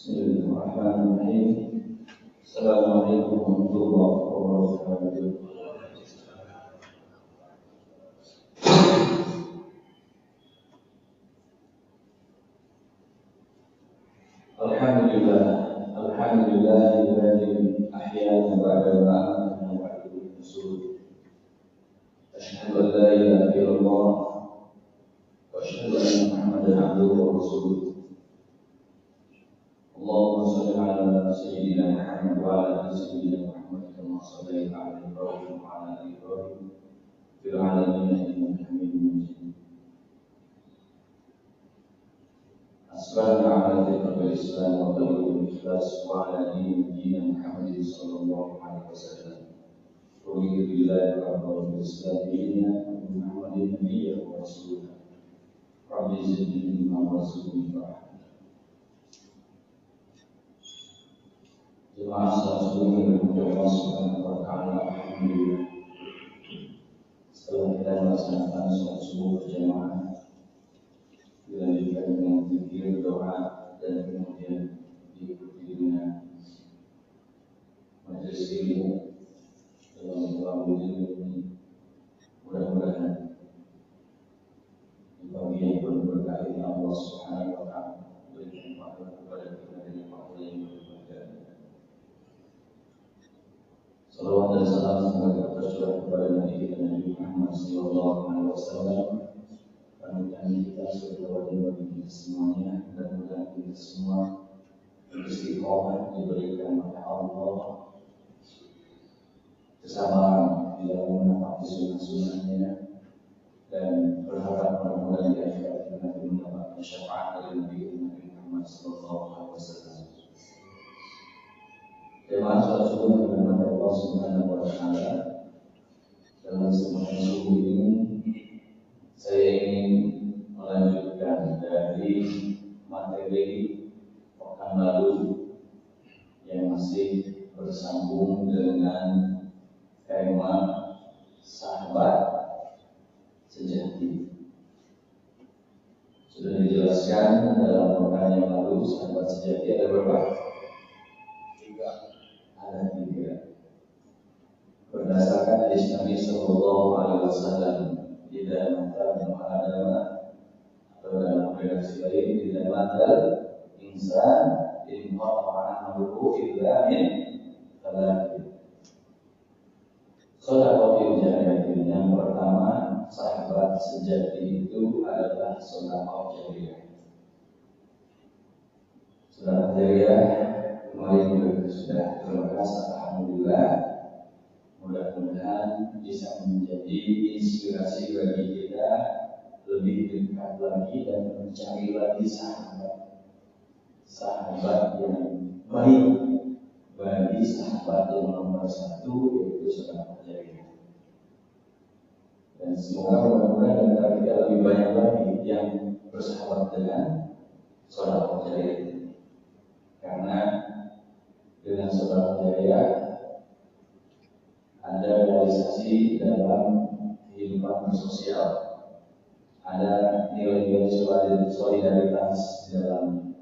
Bismillahirrahmanirrahim. Assalamualaikum warahmatullahi wabarakatuh. Alhamdulillah, alhamdulillahilladzi ahyana ba'da ma amatana wa ilayhi nusyur. Asyhadu an la ilaha illallah wa asyhadu anna Muhammadan abduhu wa rasuluh. Allahumma shalli ala sayyidina Muhammad wa ala ali sayyidina Muhammad kama shallaita ala Ibrahim wa ala ali Ibrahim fil alamin innaka Hamidum Majid. Assalatu alaikum warahmatullahi wabarakatuh wa ala nabiyyina Muhammad sallallahu alaihi wasallam. Qul billahi wa billahi Muhammadin nabiyyan wa rasulan. Rabbi zidni ilma warzuqni fahma. Jemaah sekalian yang Allah Subhanahu wa taala, alhamdulillah. Setelah kita melaksanakan sholat subuh berjamaah, dilanjutkan dengan zikir, doa, dan kemudian diikuti dengan majelis ilmu dalam kelambu ini. Mudah-mudahan di pagi yang penuh berkah ini Allah Subhanahu wa taala berikan pahala kepada kita dengan pahala yang berbahagia. Salawat dan salam semoga tercurah kepada Nabi kita Nabi Muhammad sallallahu alaihi wasallam. Panutan kita sebagai wali kita semuanya, dan mudah kita semua istiqomah diberikan oleh Allah, kesabaran di dalam menepati sunnah-sunnahnya, dan berharap mudah-mudahan di akhirat kita mendapatkan syafaat dari Nabi Muhammad sallallahu alaihi wasallam. Jemaah salat subuh dengan Allah Subhanahu wa taala, dalam kesempatan subuh ini saya ingin melanjutkan dari materi pekan lalu yang masih bersambung dengan tema sahabat sejati. Sudah dijelaskan dalam pekan yang lalu, sahabat sejati ada berapa? Ada tiga. Berdasarkan hadis Nabi sallallahu alaihi wasallam, tidak matal adama, atau dalam redaksi lain tidak matal insan inqata'a amaluhu illa min thalathin. Shadaqatul jariyah. Yang pertama, sahabat sejati itu adalah shadaqah jariyah. Shadaqah jariyah kemarin juga sudah terbahas, alhamdulillah. Mudah-mudahan bisa menjadi inspirasi bagi kita lebih dekat lagi dan mencari lagi sahabat yang baik bagi sahabat yang nomor satu, yaitu sahabat jariyah. Dan semoga mudah-mudahan antara kita lebih banyak lagi yang bersahabat dengan sahabat jariyah, karena dengan sahabat jariyah ada realisasi dalam kehidupan sosial, ada nilai-nilai solidaritas di dalam,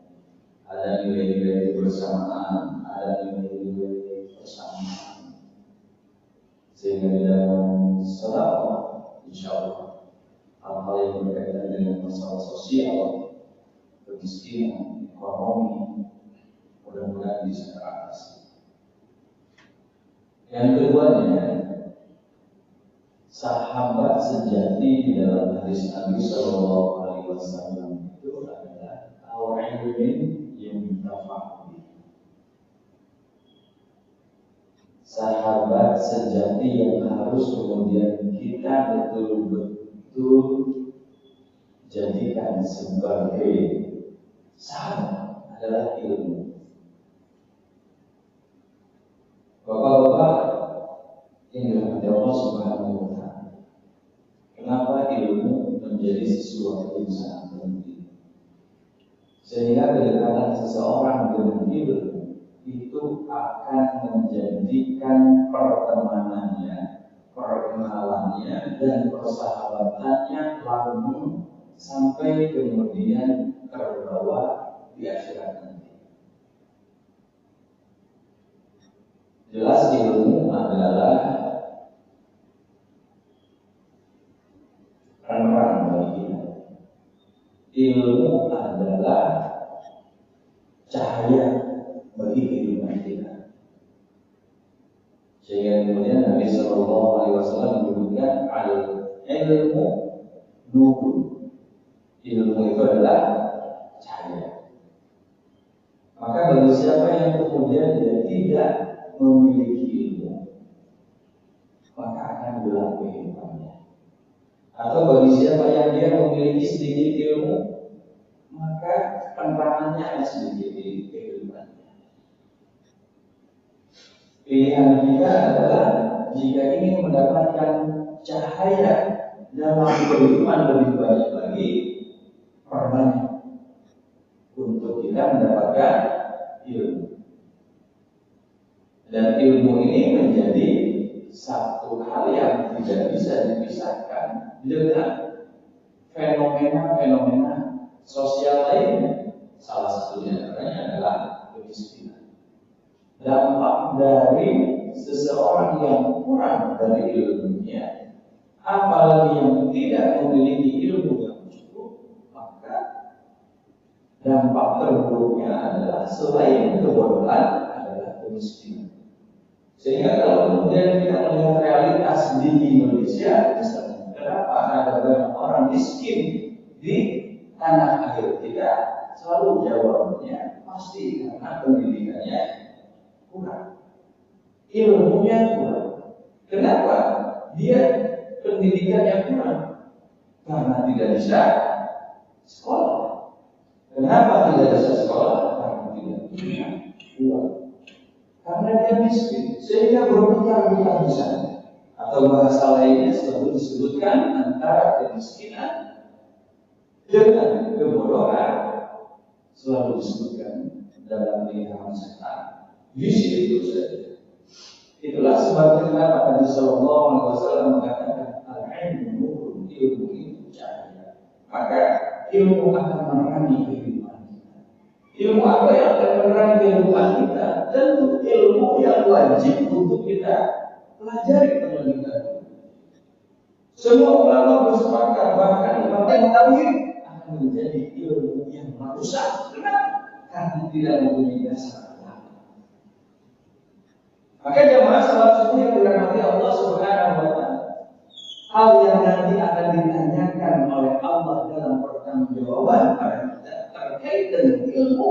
ada nilai-nilai kebersamaan, ada nilai-nilai persamaan, sehingga di dalam sedekah, insya Allah, hal-hal yang berkaitan dengan masalah sosial, kemiskinan, ekonomi, mudah-mudahan bisa teratasi. Yang keduanya, sahabat sejati di dalam hadis Nabi sallallahu alaihi wasallam itu adalah al-ilmin yuntafa'u bihi. Sahabat sejati yang harus kemudian kita betul-betul jadikan sebagai sahabat adalah ilmu. Bapak-bapak yang dirahmati Allah Subhanahu wa taala, kenapa ilmu menjadi sesuatu yang sangat penting? Sehingga kedekatan seseorang dengan ilmu itu akan menjadikan pertemanannya, perkenalannya, dan persahabatannya langgeng sampai kemudian terbawa di akhirat nanti. Jelas ilmu adalah penerang bagi kita. Ilmu adalah cahaya bagi kehidupan kita. Sehingga kemudian Nabi Sallallahu Alaihi Wasallam menyebutkan al-ilmu nur. Ilmu itu adalah cahaya. Maka bagi siapa yang kemudian dia tidak memiliki ilmu, maka akan gelap kehidupannya. Atau bagi siapa yang dia memiliki sedikit ilmu, maka penerangannya akan sedikit di kehidupannya. Pilihan kita adalah jika ingin mendapatkan cahaya dalam kehidupan lebih banyak lagi, perbanyak untuk kita mendapatkan ilmu. Dan ilmu ini menjadi satu hal yang tidak bisa dipisahkan dengan fenomena-fenomena sosial lainnya. Salah satunya adalah kemiskinan. Dampak dari seseorang yang kurang dari ilmunya, apalagi yang tidak memiliki ilmu yang cukup, maka dampak terburuknya adalah selain kebodohan adalah kemiskinan. Sehingga kalau kemudian kita melihat realitas di Indonesia, misalnya, kenapa ada banyak orang miskin di tanah air kita? Selalu jawabannya pasti karena pendidikannya kurang, ilmunya kurang. Kenapa? Dia pendidikannya kurang karena tidak bisa sekolah. Kenapa tidak bisa sekolah? Karena tidak punya uang. Karena dia miskin, sehingga berputar-putar di sana. Atau bahasa lainnya selalu disebutkan antara kemiskinan dengan kebodohan, selalu disebutkan dalam lingkaran setan. Di situ saja. Itulah sebabnya kenapa Nabi Sallallahu Alaihi Wasallam mengatakan al-ilmu, ilmu itu cahaya. Maka ilmu akan menerangi kehidupan kita. Ilmu apa yang akan menerangi kehidupan kita? Tentu ilmu yang wajib untuk kita pelajari terlebih dahulu. Semua ulama bersepakat, bahkan Imam Tauhid akan menjadi ilmu yang merusak. Kenapa? Karena tidak mempunyai dasar. Maka jamaah salat subuh yang dirahmati Allah Subhanahu wa Ta'ala, hal yang nanti akan ditanyakan oleh Allah dalam pertanggungjawaban pada kita terkait dengan ilmu,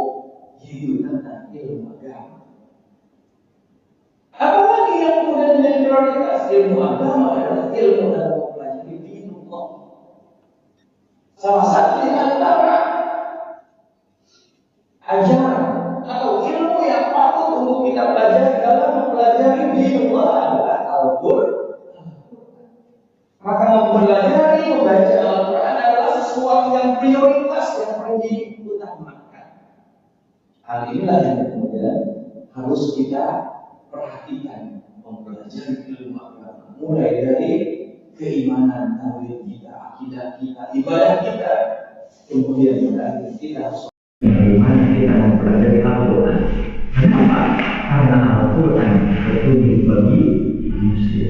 yaitu tentang ilmu agama. Apalagi yang kemudian menjadi prioritas ilmu agama adalah ilmu dalam mempelajari dinullah. Salah satu di antara ajaran atau ilmu yang patut untuk kita pelajari dalam mempelajari dinullah adalah Al-Qur'an. Maka mempelajari membaca Al-Quran adalah sesuatu yang prioritas yang perlu diutamakan. Hal inilah yang kemudian harus kita perhatikan, mempelajari ilmu agama, mulai dari keimanan, tauhid kita, akidah kita, ibadah kita, kemudian kita harus bagaimana kita mempelajari Al-Quran. Kenapa? Karena Al-Quran petunjuk bagi manusia.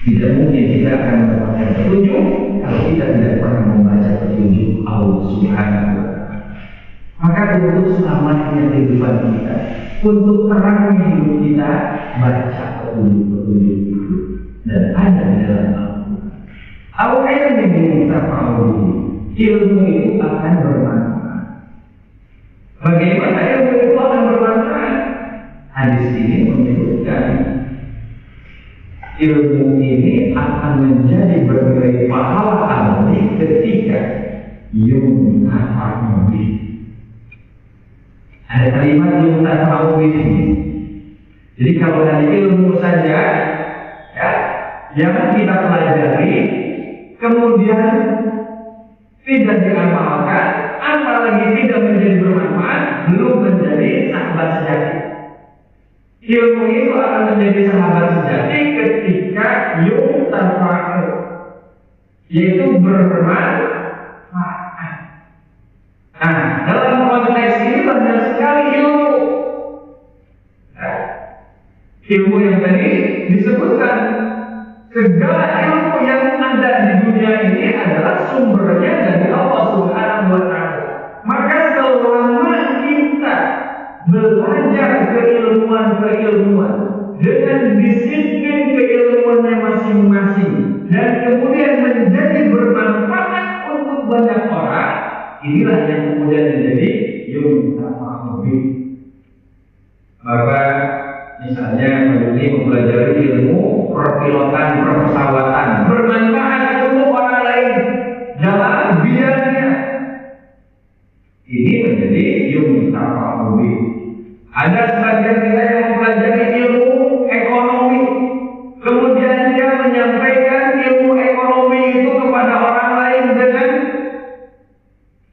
Tidak mungkin kita akan mendapatkan petunjuk kalau kita tidak pernah membaca petunjuk Allah Subhanahu wa Ta'ala. Maka untuk selamatnya kehidupan kita, untuk terangnya hidup kita, baca petunjuk-petunjuk itu dan ada di dalam Al-Quran. Al-Quran yang kita tahu, ilmu itu akan bermanfaat. Bagaimana ilmu itu akan bermanfaat? Hadis ini menyebutkan ilmu ini akan menjadi bernilai pahala abadi ketika yumtafa'u bihi. Ada kalimat yumtafa'u bihi. Jadi kalau dari ilmu saja, ya, yang kita pelajari, kemudian tidak diamalkan, apalagi tidak menjadi bermanfaat, belum menjadi sahabat sejati. Ilmu itu akan menjadi sahabat sejati ketika yumtafa'u, yaitu bermanfaat. Nah, dalam konteks ini banyak sekali ilmu. Ilmu yang tadi disebutkan, segala ilmu yang ada di dunia ini adalah sumbernya dari Allah Subhanahu wa Ta'ala. Maka selama kita belajar keilmuan dengan disiplin keilmuannya masing-masing dan kemudian menjadi bermanfaat untuk banyak orang, inilah yang kemudian menjadi yumtafa'ubi. Bapak misalnya mempelajari ilmu perpilotan, perpesawatan, bermanfaat untuk orang lain dalam bidangnya, ini menjadi yumtafa'ubi. Ada sebagian kita yang mempelajari ilmu ekonomi, kemudian dia menyampaikan ilmu ekonomi itu kepada orang lain dengan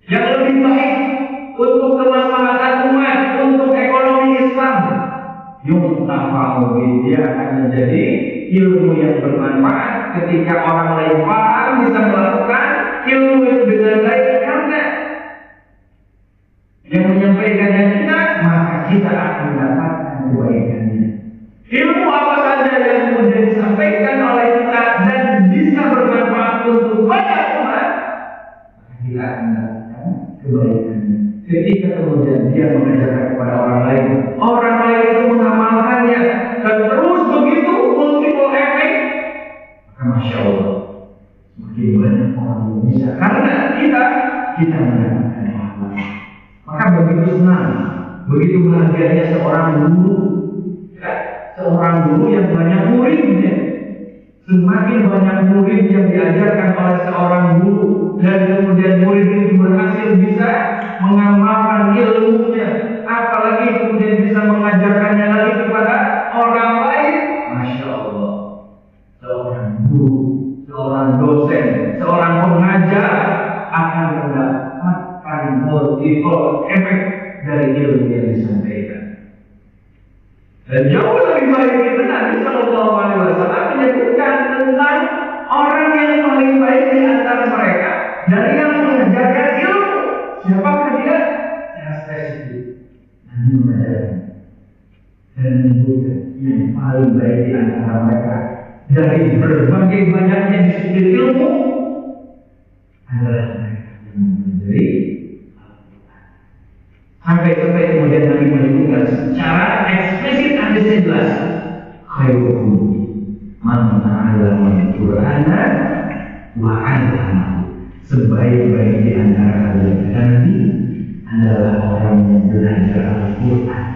yang lebih baik untuk kemaslahatan umat, untuk ekonomi Islam. Yumtafa'ubi, dia akan menjadi ilmu yang bermanfaat ketika orang lain paham, bisa melakukan ilmu itu dengan baik, karena yang menyampaikannya kita, maka kita akan mendapatkan kebaikannya. Ilmu apa saja yang kemudian disampaikan oleh kita dan bisa bermanfaat untuk banyak umat, kita akan mendapatkan kebaikannya. Ketika kemudian dia mengajarkan kepada orang lain itu mengamalkannya dan terus begitu multiple effect, maka Masya Allah, semakin banyak orang yang bisa, karena kita mendapatkan pahala. Maka begitu senang, begitu bahagianya seorang guru yang banyak muridnya. Semakin banyak murid yang diajarkan oleh seorang guru dan kemudian murid itu berhasil bisa mengamalkan ilmunya, apalagi kemudian bisa mengajarkannya lagi kepada orang lain, Masya Allah, seorang guru, seorang dosen, seorang pengajar akan mendapatkan multiple effect dari ilmu yang disampaikan. Dan jauh lebih baik itu Nabi Sallallahu Alaihi Wasallam menyebutkan tentang orang yang paling baik di antara mereka dari yang mengajarkan ilmu. Siapakah dia? Secara spesifik Nabi mengajarkan dan menyebutkan yang paling baik di antara mereka dari berbagai banyaknya disiplin ilmu adalah mereka yang mempelajari Al-Quran. Sampai kemudian Nabi menyebutkan secara eksplisit, hadisnya jelas, khairukum man ta'allama al-Qur'ana wa 'allamahu. Sebaik-baik di antara kalian nanti adalah orang yang belajar Al-Quran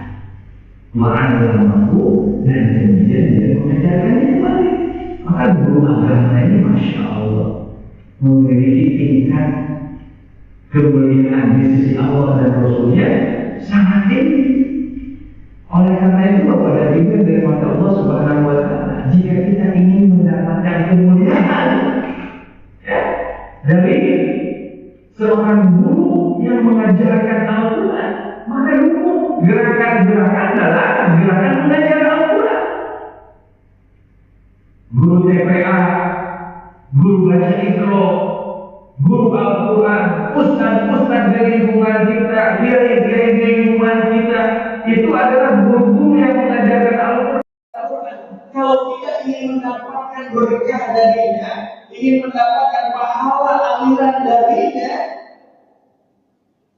wa 'allamahu, dan kemudian dia mengajarkannya kembali. Maka guru agama ini Masya Allah memiliki tingkat kemuliaan di sisi Allah dan Rasulnya sangat tinggi. Oleh karena itu Bapak dan Ibu dari mata Allah Subhanahu wa Ta'ala, jika kita ingin mendapatkan kemuliaan dari seorang guru yang mengajarkan Al-Quran, maka dukung gerakan-gerakan adalah gerakan mengajar Al-Quran. Guru TPA, guru baca Iqra, guru Al-Quran, ustaz-ustaz dari lingkungan kita, kiai-kiai dari lingkungan kita, itu adalah guru-guru yang mengajarkan Al-Quran. Kalau kita ingin mendapatkan berkah darinya, ingin mendapatkan pahala aliran darinya,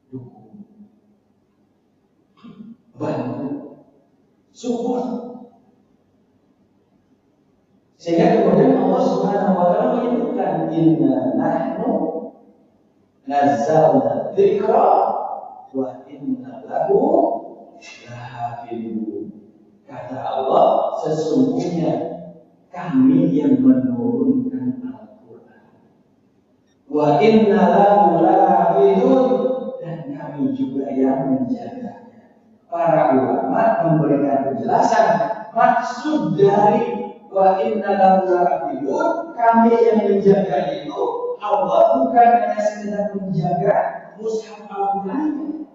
dukung, bantu, support. Sehingga kemudian Allah Subhanahu wa Ta'ala menyebutkan, inna nahnu nazzalna dzikra wa inna lahu lahafidun. Kata Allah, sesungguhnya kami yang menurunkan Al-Quran, wa inna lahu lahafidun, dan kami juga yang menjaganya. Para ulama memberikan penjelasan maksud dari wa inna lahu lahafidun, kami yang menjaga itu, Allah bukan hanya sekedar menjaga mushaf Al-Qurannya.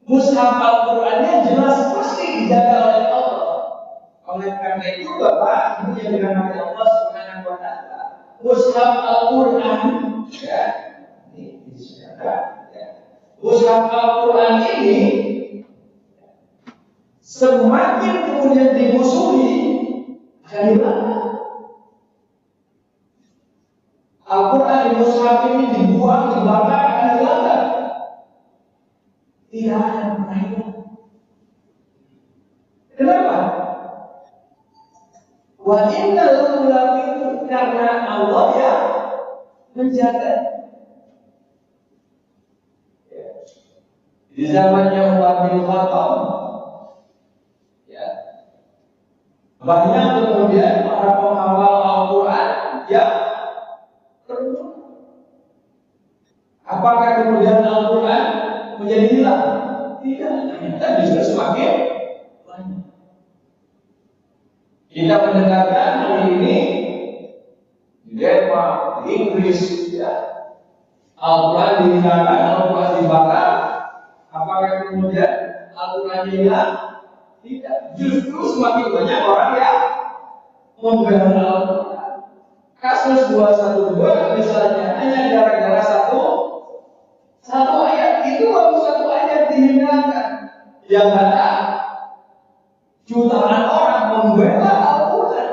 Mushaf Al-Qurannya jelas pasti dijaga oleh Allah. Oleh karena itu Bapak Ibu yang dirahmati Allah Subhanahu wa Ta'ala, mushaf Al-Quran ya, ini dijaga ya. Mushaf Al-Quran ini semakin kemudian dimusuhi akan hilang. Al-Quran di mushaf ini dibuang, dibakar, akan hilang. Tidak akan pernah hilang. Kenapa? Wa inna lahu karena Allah yang menjaga. Di zamannya Umar bin Khattab, ya, banyak kemudian para penghafal Al-Quran yang terbunuh. Apakah kemudian Al-Quran menjadi hilang? Tidak, ternyata justru semakin banyak. Kita mendengarkan hari ini di Denmark, di Inggris, ya, Al-Quran dihilangkan, Al-Quran dibakar. Apakah kemudian Al-Quran hilang? Tidak, justru semakin banyak orang yang membela Al-Quran. Kasus 212 misalnya hanya gara-gara satu ayat, itu baru satu ayat dihilangkan. Yang ada jutaan orang membela Al-Quran.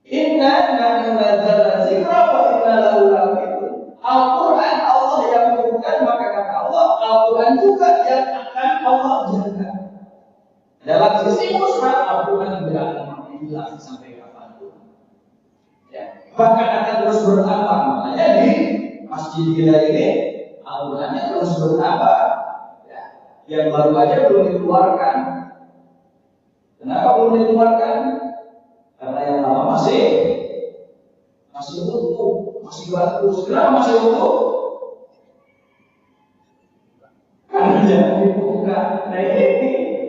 Inna nahnu nazzalna dzikra wa inna lahu lahafidun. Al-Quran Allah yang menurunkan, maka kata Allah, Al-Quran juga yang akan Allah jaga. Dalam sisi mushaf, Al-Quran tidak akan hilang sampai kapanpun. Ya. Bahkan akan terus bertambah. Makanya di masjid kita ini Al-Qurannya terus bertambah. Ya. Yang baru aja belum dikeluarkan. Kenapa belum dikeluarkan? Karena yang lama masih utuh, masih bagus. Kenapa masih utuh? Karena jangan dibuka. Nah ini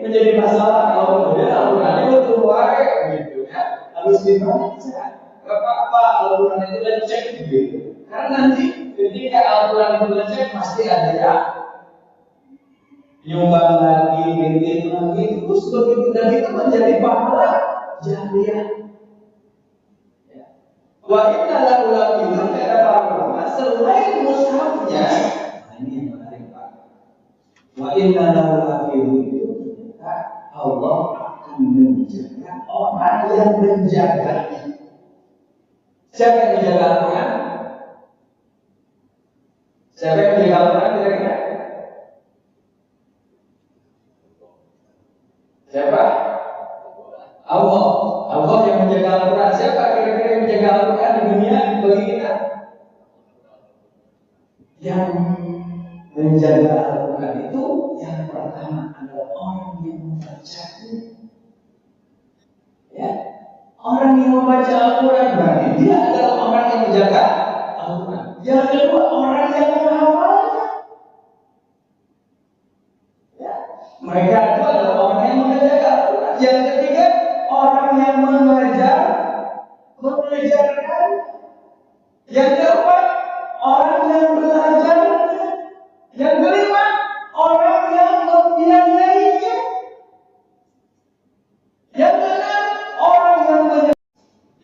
menjadi masalah kalau kemudian Al-Quran itu keluar gitu ya. Harus dibaca. Gak apa-apa Al-Quran itu lecek gitu. Karena nanti ketika Al-Quran itu lecek pasti ada ya nyumbang lagi, nitip lagi, terus begitu, dan itu menjadi pahala jariah. Wa inna lahu lahafidun, kata para ulama, selain mushafnya, nah ini yang menarik Pak. Wa inna lahu lahafidun itu Allah akan menjaga orang yang menjaga. Siapa yang menjaga Al-Quran? Siapa yang menjaga Al-Quran kira-kira? Siapa? Allah. Allah yang menjaga Al-Quran. Siapa kira-kira yang menjaga Al-Quran di dunia bagi kita? Yang menjaga Al-Quran itu yang pertama adalah orang yang membacanya. Ya, orang yang membaca Al-Quran berarti dia adalah orang yang menjaga Al-Quran. Yang kedua, orang yang menghafalnya. Ya, mereka itu adalah orang yang menjaga Al-Quran. Yang ketiga, orang yang mengajarkan. Yang keempat, orang yang belajar. Yang kelima, orang yang membiayainya. Yang keenam, orang yang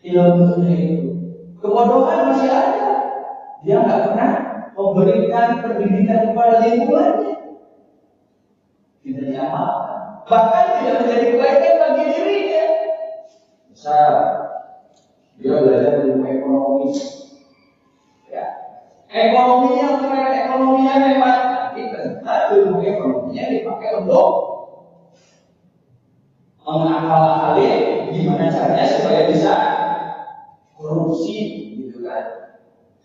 ilmunya itu. Kebodohan masih ada. Dia nggak pernah memberikan pendidikan kepada lingkungannya. Tidak diamalkan. Bahkan tidak menjadi kebaikan bagi dirinya. Misal, dia belajar ilmu ekonomi. Ya, ekonominya keren, ekonominya hebat. Tapi ternyata ilmu ekonominya dipakai untuk mengakal-akali gimana caranya supaya bisa korupsi, gitu kan?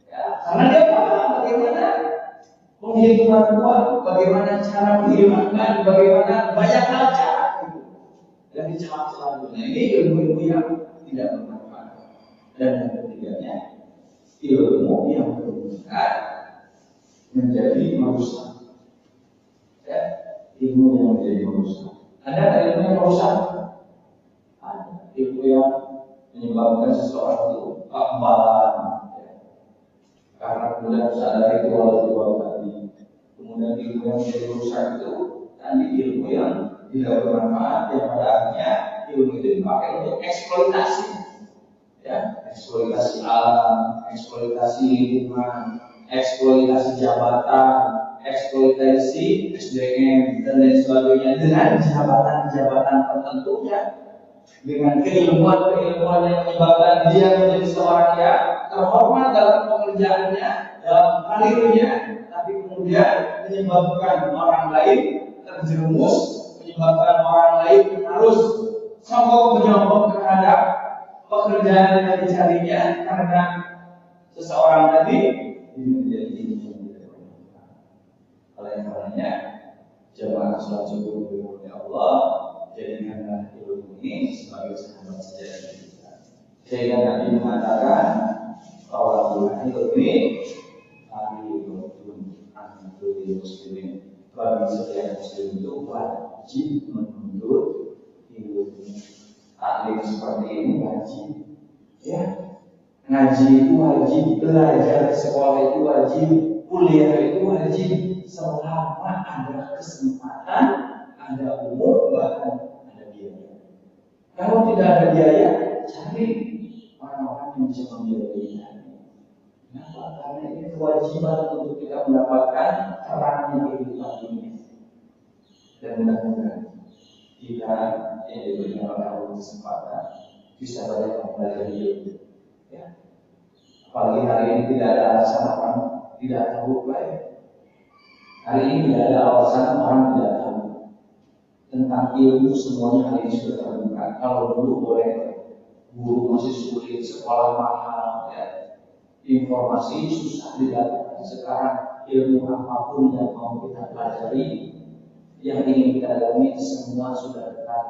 Ya, karena dia paham bagaimana penghitungan uang, bagaimana cara menghilangkan, bagaimana banyak hal cara gitu. Dan dicelah-celah. Nah ini ilmu-ilmu yang tidak bermanfaat. Dan yang ketiganya, ilmu yang bermanfaat menjadi merusak. Ya, ilmu yang menjadi merusak. Ada ilmu yang merusak? Ada. Ilmu yang menyebabkan seseorang itu kekebalan. Ya. Karena kemudian sadar ritual tadi. Kemudian ilmu yang menjadi merusak itu tadi ilmu yang tidak bermanfaat, yang pada akhirnya ilmu itu dipakai untuk eksploitasi. Ya, eksploitasi alam, eksploitasi lingkungan, eksploitasi jabatan, eksploitasi SDM dan lain sebagainya dengan jabatan-jabatan tertentunya, dengan keilmuan-keilmuan yang menyebabkan dia menjadi seorang yang terhormat dalam pekerjaannya, dalam karirnya, tapi kemudian menyebabkan orang lain terjerumus, menyebabkan orang lain harus songkok menyongkok terhadap pekerjaan yang dicarinya karena seseorang tadi ini menjadi ilmu. Oleh karenanya, jamaah sholat subuh oleh Allah, jadikanlah ilmu ini sebagai sahabat sejati kita. Sehingga Nabi mengatakan bahwa ilmu ahli muslimin, bagi setiap muslim itu wajib menuntut ilmu. Taklim seperti ini wajib, ya. Ngaji itu wajib, belajar di sekolah itu wajib, kuliah itu wajib, selama ada kesempatan, ada umur, bahkan ada biaya. Kalau tidak ada biaya, cari orang-orang yang bisa membiayai. Kenapa? Karena ini kewajiban untuk kita mendapatkan terangnya kehidupan dunia. Dan mudah-mudahan kita yang diberikan oleh Allah kesempatan bisa banyak mempelajari ilmu. Ya. Apalagi hari ini tidak ada alasan orang tidak tahu baik. Hari ini tidak ada alasan orang tidak tahu tentang ilmu, semuanya hari ini sudah terbuka. Kalau dulu boleh guru masih sulit, sekolah mahal, ya. Informasi susah didapatkan. Sekarang ilmu apapun yang mau kita pelajari, yang ingin kita dalami, semua sudah dekat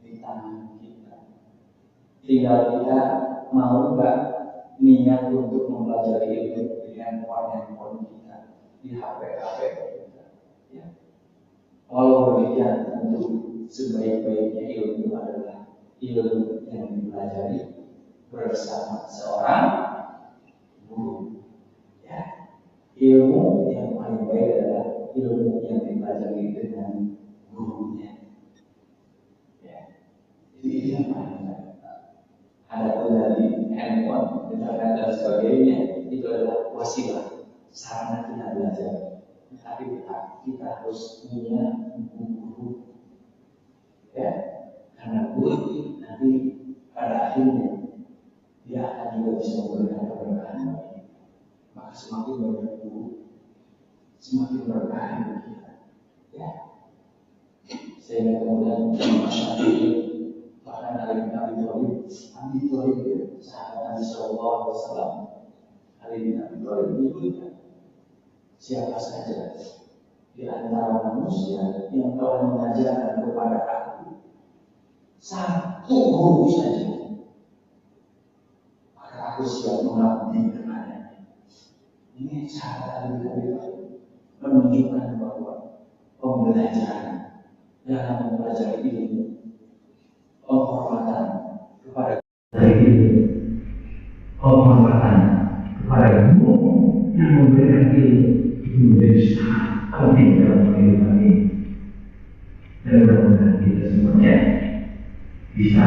di tangan kita. Tinggal kita mau nggak niat untuk mempelajari ilmu dengan handphone kita, di HP kita. Ya. Walau demikian, tentu sebaik-baiknya ilmu adalah ilmu yang dipelajari bersama seorang guru. Ya. Ilmu yang paling baik adalah ilmu yang dipelajari dengan gurunya. Ya. Jadi itu yang paling baik. Adapun dari handphone, internet dan sebagainya, itu adalah wasilah, sarana kita belajar. Tapi kita harus punya guru, ya, karena guru nanti pada akhirnya dia akan juga bisa memberikan keberkahan bagi kita. Maka semakin banyak guru, semakin berkah bagi kita, ya. Sehingga kemudian masyarakat bahkan Ali bin Abi Thalib itu sahabat Nabi Sallallahu Alaihi Wasallam. Ali bin Abi Thalib menyebutkan, siapa saja di antara manusia yang telah mengajarkan kepada aku satu guru saja, maka aku siap mengabdi kepadanya. Ini cara Ali bin Abi Thalib menunjukkan bahwa pembelajaran dalam mempelajari ilmu, penghormatan kepada ilmu, penghormatan kepada guru yang memberikan ilmu itu menjadi sangat penting dalam kehidupan ini. Dan mudah-mudahan kita semuanya bisa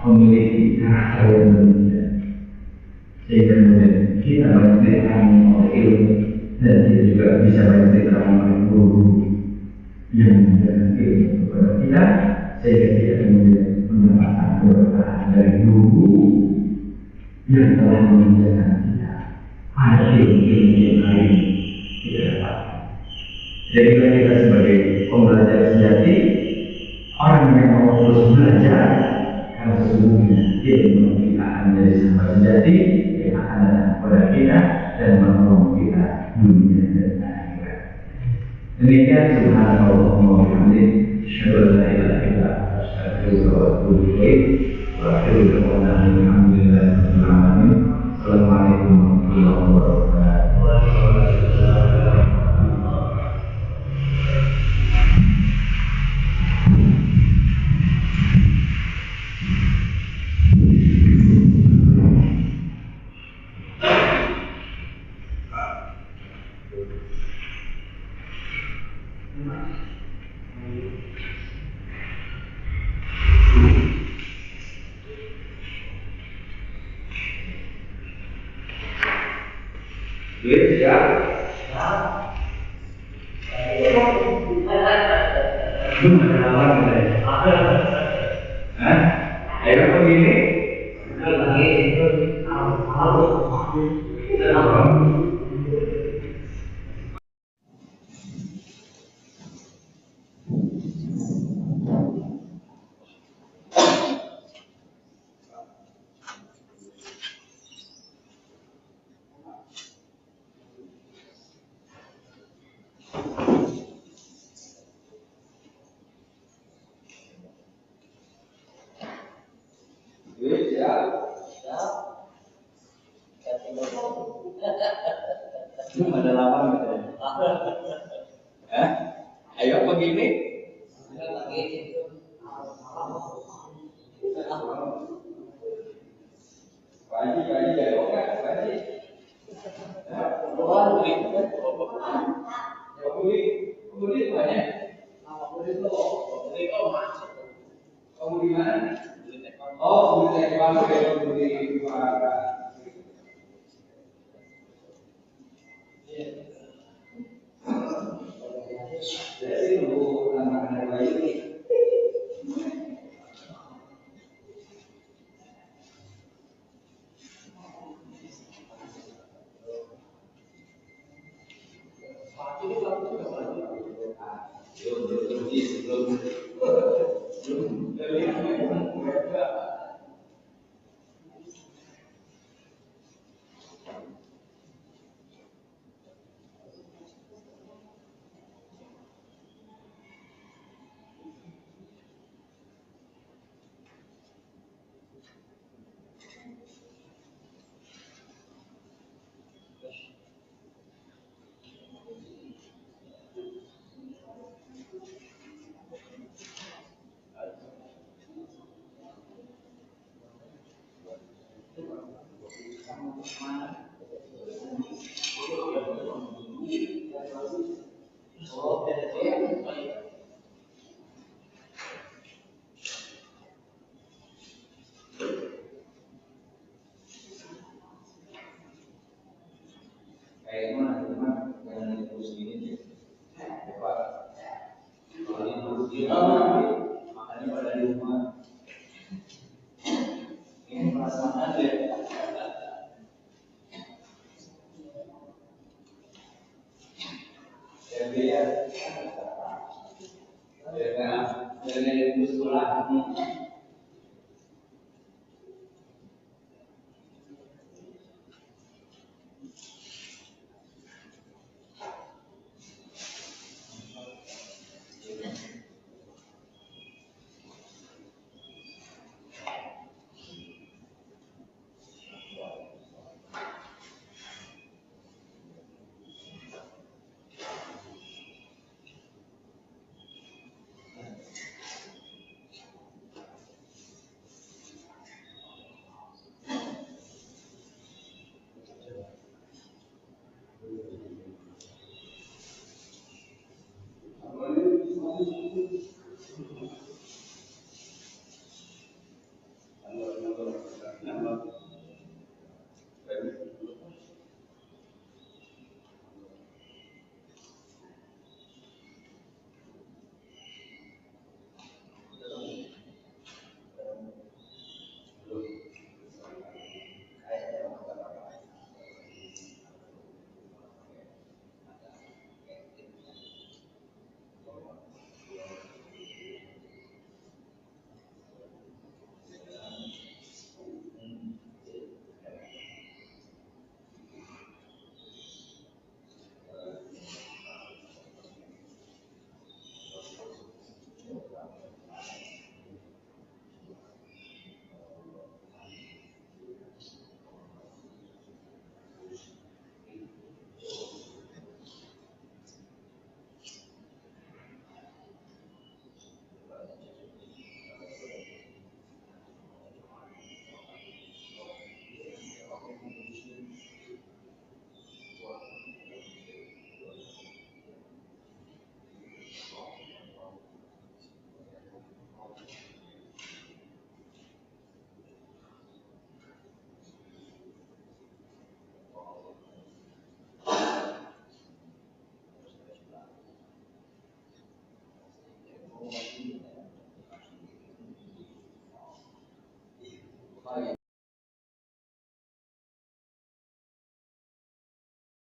memiliki karakter yang berbeda, sehingga kemudian kita banyak diterangani oleh ilmu, dan kita juga bisa banyak diterangani oleh guru yang memberikan ilmu kepada kita, sehingga kita kemudian mendapatkan keberkahan dari guru yang telah mengajarkan kita pada ilmu-ilmu yang lain kita dapatkan. Jadi kita sebagai pembelajar sejati, orang yang mau terus belajar, karena sesungguhnya ilmu yang kita akan menjadi sahabat sejati yang akan datang kepada kita dan menolong kita dunia dan akhirat. Demikian subhanallah wa bihamdihi, asyhadu an la ilaha illa anta, astaghfiruka wa atubu ilaik. Wa akhiru da'wana alhamdulillahi rabbil alamin. Assalamualaikum warahmatullahi wabarakatuh. Duit siap? Belum ada lawan katanya. Hah? Ayo begini. Belum ada lawan katanya. Hah? Ayo begini. Pak Haji jawab nggak? Pak Haji. Budi banyak. Kamu di mana? Oh, Budi Tekwan, Budi Para. Jadi untuk anak-anak bayi. Kayak mana teman yang terus ini Pak, makanya pada di rumah ini perasaan aja. Ya biar dari sekolah